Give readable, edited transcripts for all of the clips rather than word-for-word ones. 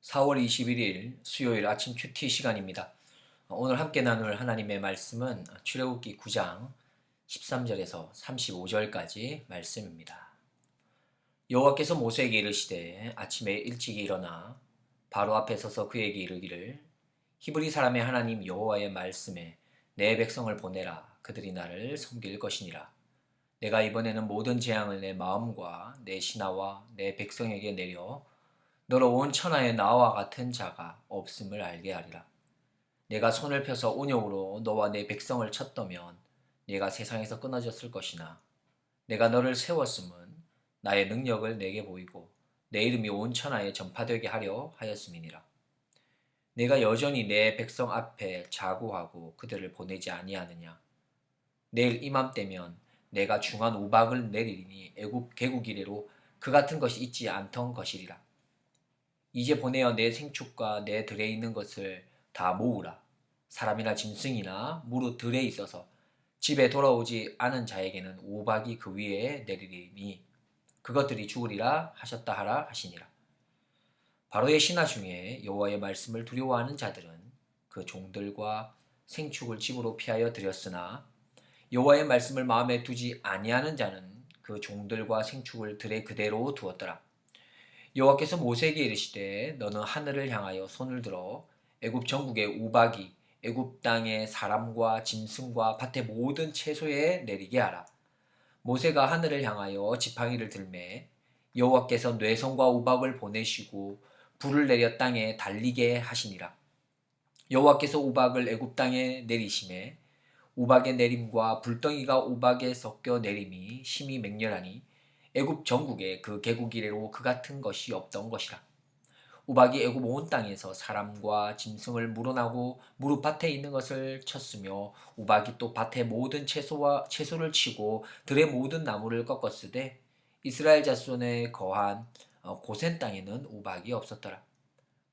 4월 21일 수요일 아침 큐티 시간입니다. 오늘 함께 나눌 하나님의 말씀은 출애굽기 9장 13절에서 35절까지 말씀입니다. 여호와께서 모세에게 이르시되 아침에 일찍 일어나 바로 앞에 서서 그에게 이르기를 히브리 사람의 하나님 여호와의 말씀에 내 백성을 보내라. 그들이 나를 섬길 것이니라. 내가 이번에는 모든 재앙을 내 마음과 내 신하와 내 백성에게 내려 너로 온 천하에 나와 같은 자가 없음을 알게 하리라. 내가 손을 펴서 온욕으로 너와 내 백성을 쳤더면 네가 세상에서 끊어졌을 것이나 내가 너를 세웠음은 나의 능력을 내게 보이고 내 이름이 온 천하에 전파되게 하려 하였음이니라. 내가 여전히 내 백성 앞에 자고하고 그들을 보내지 아니하느냐. 내일 이맘때면 내가 중한 우박을 내리니 애굽 개국 이래로 그 같은 것이 있지 않던 것이리라. 이제 보내어 내 생축과 내 들에 있는 것을 다 모으라. 사람이나 짐승이나 무릇 들에 있어서 집에 돌아오지 않은 자에게는 우박이 그 위에 내리리니 그것들이 죽으리라 하셨다 하라 하시니라. 바로의 신하 중에 여호와의 말씀을 두려워하는 자들은 그 종들과 생축을 집으로 피하여 들였으나 여호와의 말씀을 마음에 두지 아니하는 자는 그 종들과 생축을 들에 그대로 두었더라. 여호와께서 모세에게 이르시되 너는 하늘을 향하여 손을 들어 애굽 전국의 우박이 애굽 땅의 사람과 짐승과 밭의 모든 채소에 내리게 하라. 모세가 하늘을 향하여 지팡이를 들매 여호와께서 뇌성과 우박을 보내시고 불을 내려 땅에 달리게 하시니라. 여호와께서 우박을 애굽 땅에 내리심에 우박의 내림과 불덩이가 우박에 섞여 내림이 심히 맹렬하니 애굽 전국에 그 개국 이래로 그 같은 것이 없던 것이라. 우박이 애굽 온 땅에서 사람과 짐승을 물어나고 무릎 밭에 있는 것을 쳤으며 우박이 또 밭의 모든 채소를 치고 들의 모든 나무를 꺾었으되 이스라엘 자손에 거한 고센 땅에는 우박이 없었더라.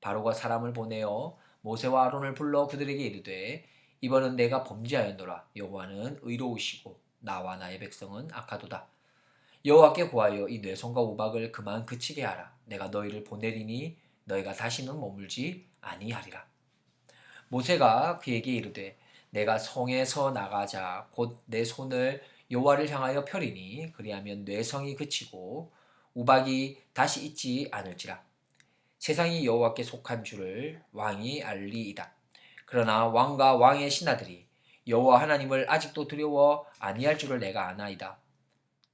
바로가 사람을 보내어 모세와 아론을 불러 그들에게 이르되 이번은 내가 범죄하였노라. 여호와는 의로우시고 나와 나의 백성은 악하도다. 여호와께 구하여 이 뇌성과 우박을 그만 그치게 하라. 내가 너희를 보내리니 너희가 다시는 머물지 아니하리라. 모세가 그에게 이르되 내가 성에서 나가자 곧 내 손을 여호와를 향하여 펴리니 그리하면 뇌성이 그치고 우박이 다시 있지 않을지라. 세상이 여호와께 속한 줄을 왕이 알리이다. 그러나 왕과 왕의 신하들이 여호와 하나님을 아직도 두려워 아니할 줄을 내가 아나이다.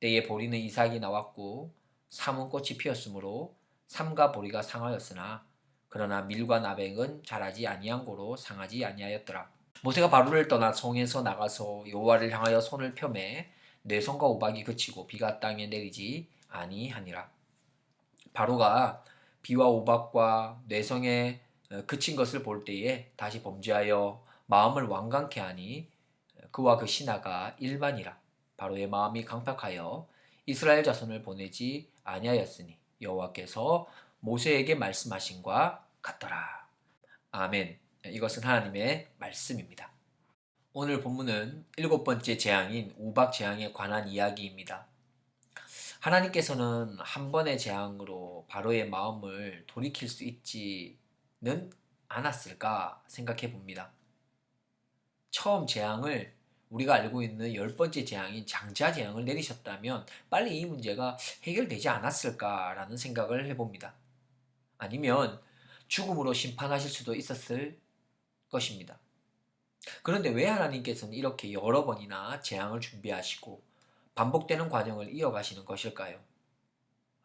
때에 보리는 이삭이 나왔고 삼은 꽃이 피었으므로 삼과 보리가 상하였으나 그러나 밀과 나백은 자라지 아니한 고로 상하지 아니하였더라. 모세가 바로를 떠나 성에서 나가서 여호와를 향하여 손을 펴매 뇌성과 우박이 그치고 비가 땅에 내리지 아니하니라. 바로가 비와 우박과 뇌성에 그친 것을 볼 때에 다시 범죄하여 마음을 완강케 하니 그와 그 신하가 일반이라. 바로의 마음이 강팍하여 이스라엘 자손을 보내지 아니하였으니 여호와께서 모세에게 말씀하신과 같더라. 아멘. 이것은 하나님의 말씀입니다. 오늘 본문은 7번째 재앙인 우박 재앙에 관한 이야기입니다. 하나님께서는 한 번의 재앙으로 바로의 마음을 돌이킬 수 있지는 않았을까 생각해 봅니다. 처음 재앙을 우리가 알고 있는 10번째 재앙인 장자 재앙을 내리셨다면 빨리 이 문제가 해결되지 않았을까라는 생각을 해봅니다. 아니면 죽음으로 심판하실 수도 있었을 것입니다. 그런데 왜 하나님께서는 이렇게 여러 번이나 재앙을 준비하시고 반복되는 과정을 이어가시는 것일까요?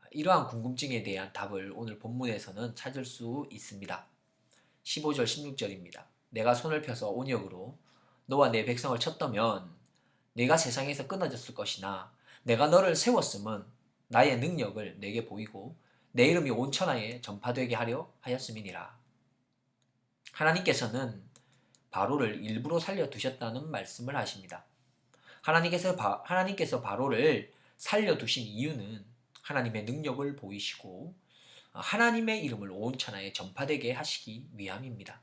이러한 궁금증에 대한 답을 오늘 본문에서는 찾을 수 있습니다. 15절 16절입니다. 내가 손을 펴서 온역으로 너와 내 백성을 쳤더면 네가 세상에서 끊어졌을 것이나 내가 너를 세웠음은 나의 능력을 내게 보이고 내 이름이 온 천하에 전파되게 하려 하였음이니라. 하나님께서는 바로를 일부러 살려두셨다는 말씀을 하십니다. 하나님께서 바로를 살려두신 이유는 하나님의 능력을 보이시고 하나님의 이름을 온 천하에 전파되게 하시기 위함입니다.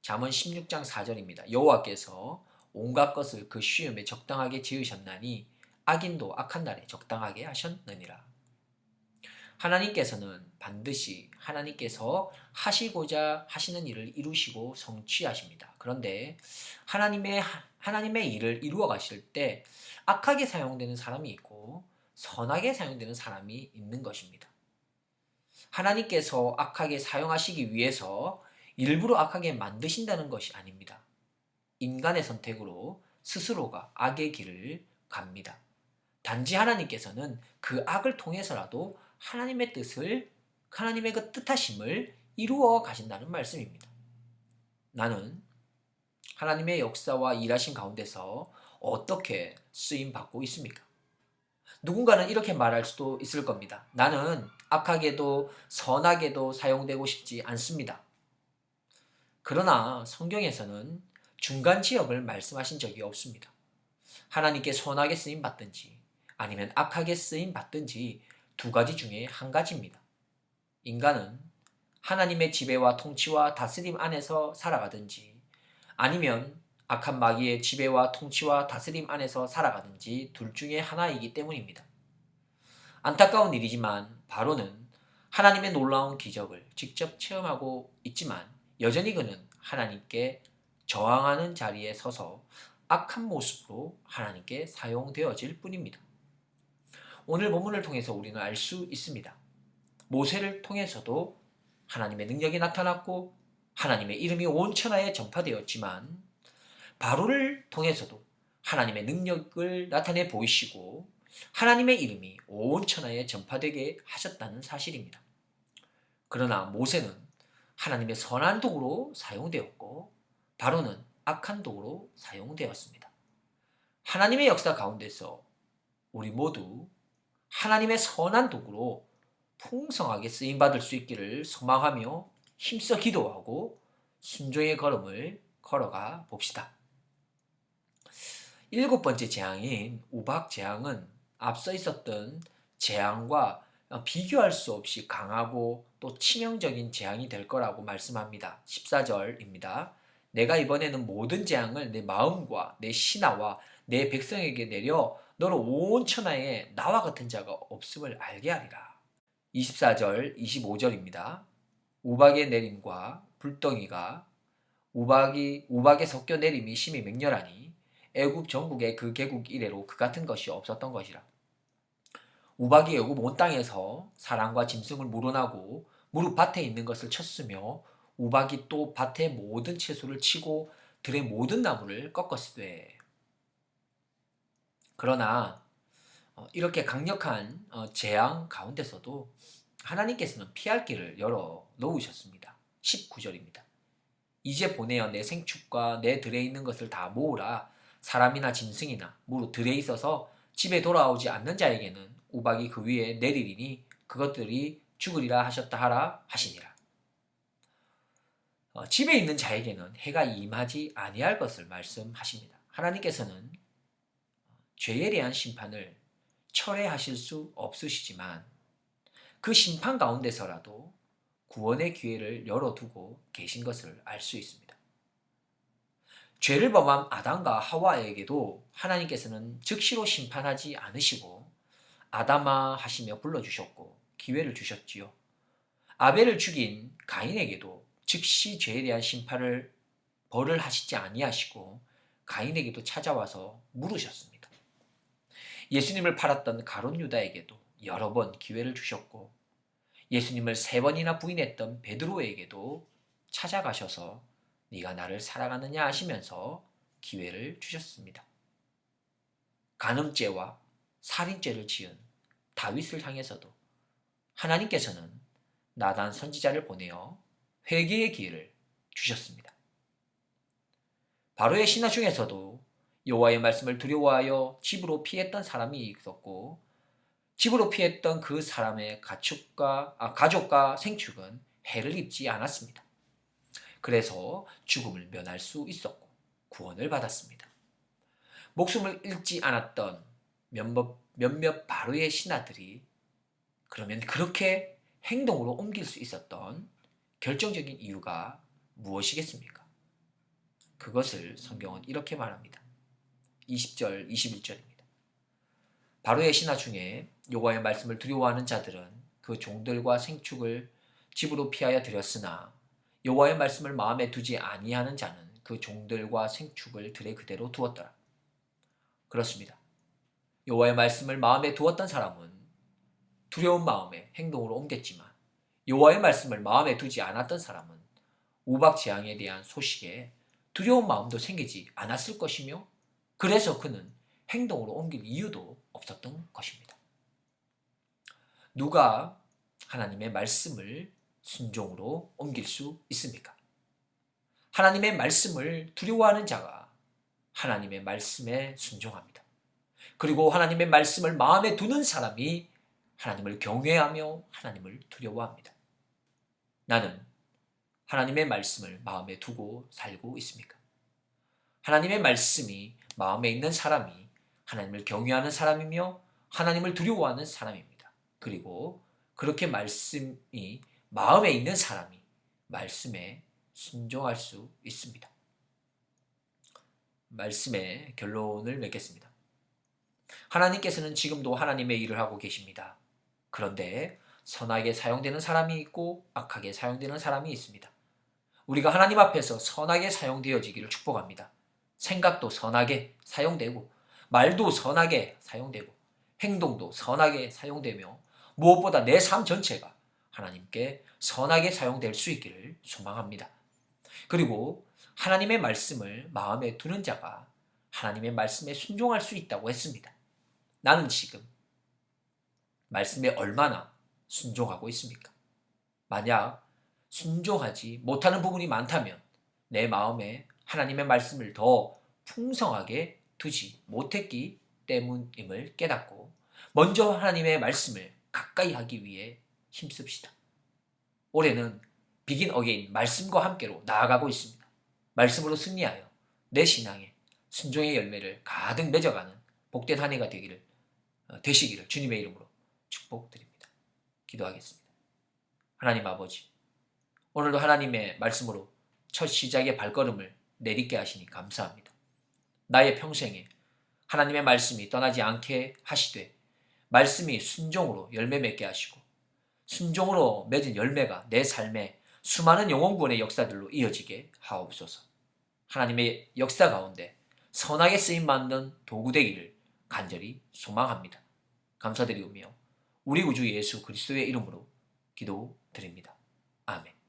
잠언 16장 4절입니다. 여호와께서 온갖 것을 그 쉬움에 적당하게 지으셨나니 악인도 악한 날에 적당하게 하셨느니라. 하나님께서는 반드시 하나님께서 하시고자 하시는 일을 이루시고 성취하십니다. 그런데 하나님의 일을 이루어 가실 때 악하게 사용되는 사람이 있고 선하게 사용되는 사람이 있는 것입니다. 하나님께서 악하게 사용하시기 위해서 일부러 악하게 만드신다는 것이 아닙니다. 인간의 선택으로 스스로가 악의 길을 갑니다. 단지 하나님께서는 그 악을 통해서라도 하나님의 그 뜻하심을 이루어 가신다는 말씀입니다. 나는 하나님의 역사와 일하심 가운데서 어떻게 쓰임 받고 있습니까? 누군가는 이렇게 말할 수도 있을 겁니다. 나는 악하게도 선하게도 사용되고 싶지 않습니다. 그러나 성경에서는 중간 지역을 말씀하신 적이 없습니다. 하나님께 선하게 쓰임 받든지 아니면 악하게 쓰임 받든지 두 가지 중에 한 가지입니다. 인간은 하나님의 지배와 통치와 다스림 안에서 살아가든지 아니면 악한 마귀의 지배와 통치와 다스림 안에서 살아가든지 둘 중에 하나이기 때문입니다. 안타까운 일이지만 바로는 하나님의 놀라운 기적을 직접 체험하고 있지만 여전히 그는 하나님께 저항하는 자리에 서서 악한 모습으로 하나님께 사용되어질 뿐입니다. 오늘 본문을 통해서 우리는 알 수 있습니다. 모세를 통해서도 하나님의 능력이 나타났고 하나님의 이름이 온 천하에 전파되었지만 바로를 통해서도 하나님의 능력을 나타내 보이시고 하나님의 이름이 온 천하에 전파되게 하셨다는 사실입니다. 그러나 모세는 하나님의 선한 도구로 사용되었고 바로는 악한 도구로 사용되었습니다. 하나님의 역사 가운데서 우리 모두 하나님의 선한 도구로 풍성하게 쓰임받을 수 있기를 소망하며 힘써 기도하고 순종의 걸음을 걸어가 봅시다. 7번째 재앙인 우박재앙은 앞서 있었던 재앙과 비교할 수 없이 강하고 또 치명적인 재앙이 될 거라고 말씀합니다. 14절입니다. 내가 이번에는 모든 재앙을 내 마음과 내 신하와 내 백성에게 내려 너로 온 천하에 나와 같은 자가 없음을 알게 하리라. 24절, 25절입니다. 우박의 내림과 불덩이가 우박에 섞여 내림이 심히 맹렬하니 애굽 전국의 그 개국 이래로 그 같은 것이 없었던 것이라. 우박이 애굽 온 땅에서 사람과 짐승을 물어나고 무릇 밭에 있는 것을 쳤으며 우박이 또 밭의 모든 채소를 치고 들의 모든 나무를 꺾었으되. 그러나 이렇게 강력한 재앙 가운데서도 하나님께서는 피할 길을 열어 놓으셨습니다. 19절입니다. 이제 보내어 내 생축과 내 들에 있는 것을 다 모으라. 사람이나 짐승이나 무릇 들에 있어서 집에 돌아오지 않는 자에게는 우박이 그 위에 내리리니 그것들이 죽으리라 하셨다 하라 하시니라. 집에 있는 자에게는 해가 임하지 아니할 것을 말씀하십니다. 하나님께서는 죄에 대한 심판을 철회하실 수 없으시지만 그 심판 가운데서라도 구원의 기회를 열어두고 계신 것을 알 수 있습니다. 죄를 범한 아담과 하와에게도 하나님께서는 즉시로 심판하지 않으시고 아담아 하시며 불러주셨고 기회를 주셨지요. 아벨을 죽인 가인에게도 즉시 죄에 대한 심판을 벌을 하시지 아니하시고 가인에게도 찾아와서 물으셨습니다. 예수님을 팔았던 가룟 유다에게도 여러 번 기회를 주셨고 예수님을 3번이나 부인했던 베드로에게도 찾아가셔서 네가 나를 사랑하느냐 하시면서 기회를 주셨습니다. 간음죄와 살인죄를 지은 다윗을 향해서도 하나님께서는 나단 선지자를 보내어 회개의 기회를 주셨습니다. 바로의 신하 중에서도 여호와의 말씀을 두려워하여 집으로 피했던 사람이 있었고 집으로 피했던 그 사람의 가족과 생축은 해를 입지 않았습니다. 그래서 죽음을 면할 수 있었고 구원을 받았습니다. 목숨을 잃지 않았던 몇몇 바로의 신하들이 그러면 그렇게 행동으로 옮길 수 있었던 결정적인 이유가 무엇이겠습니까? 그것을 성경은 이렇게 말합니다. 20절, 21절입니다. 바로의 신하 중에 여호와의 말씀을 두려워하는 자들은 그 종들과 생축을 집으로 피하여 드렸으나 여호와의 말씀을 마음에 두지 아니하는 자는 그 종들과 생축을 들에 그대로 두었더라. 그렇습니다. 여호와의 말씀을 마음에 두었던 사람은 두려운 마음에 행동으로 옮겼지만 여호와의 말씀을 마음에 두지 않았던 사람은 우박재앙에 대한 소식에 두려운 마음도 생기지 않았을 것이며 그래서 그는 행동으로 옮길 이유도 없었던 것입니다. 누가 하나님의 말씀을 순종으로 옮길 수 있습니까? 하나님의 말씀을 두려워하는 자가 하나님의 말씀에 순종합니다. 그리고 하나님의 말씀을 마음에 두는 사람이 하나님을 경외하며 하나님을 두려워합니다. 나는 하나님의 말씀을 마음에 두고 살고 있습니까? 하나님의 말씀이 마음에 있는 사람이 하나님을 경외하는 사람이며 하나님을 두려워하는 사람입니다. 그리고 그렇게 말씀이 마음에 있는 사람이 말씀에 순종할 수 있습니다. 말씀의 결론을 맺겠습니다. 하나님께서는 지금도 하나님의 일을 하고 계십니다. 그런데 선하게 사용되는 사람이 있고 악하게 사용되는 사람이 있습니다. 우리가 하나님 앞에서 선하게 사용되어지기를 축복합니다. 생각도 선하게 사용되고 말도 선하게 사용되고 행동도 선하게 사용되며 무엇보다 내 삶 전체가 하나님께 선하게 사용될 수 있기를 소망합니다. 그리고 하나님의 말씀을 마음에 두는 자가 하나님의 말씀에 순종할 수 있다고 했습니다. 나는 지금 말씀에 얼마나 순종하고 있습니까? 만약 순종하지 못하는 부분이 많다면 내 마음에 하나님의 말씀을 더 풍성하게 두지 못했기 때문임을 깨닫고 먼저 하나님의 말씀을 가까이 하기 위해 힘씁시다. 올해는 비긴 어게인 말씀과 함께로 나아가고 있습니다. 말씀으로 승리하여 내 신앙에 순종의 열매를 가득 맺어가는 복된 한 해가 되시기를 주님의 이름으로 축복드립니다. 기도하겠습니다. 하나님 아버지, 오늘도 하나님의 말씀으로 첫 시작의 발걸음을 내딛게 하시니 감사합니다. 나의 평생에 하나님의 말씀이 떠나지 않게 하시되 말씀이 순종으로 열매 맺게 하시고 순종으로 맺은 열매가 내 삶에 수많은 영혼구원의 역사들로 이어지게 하옵소서. 하나님의 역사 가운데 선하게 쓰임받는 도구 되기를 간절히 소망합니다. 감사드리오며 우리 구주 예수 그리스도의 이름으로 기도드립니다. 아멘.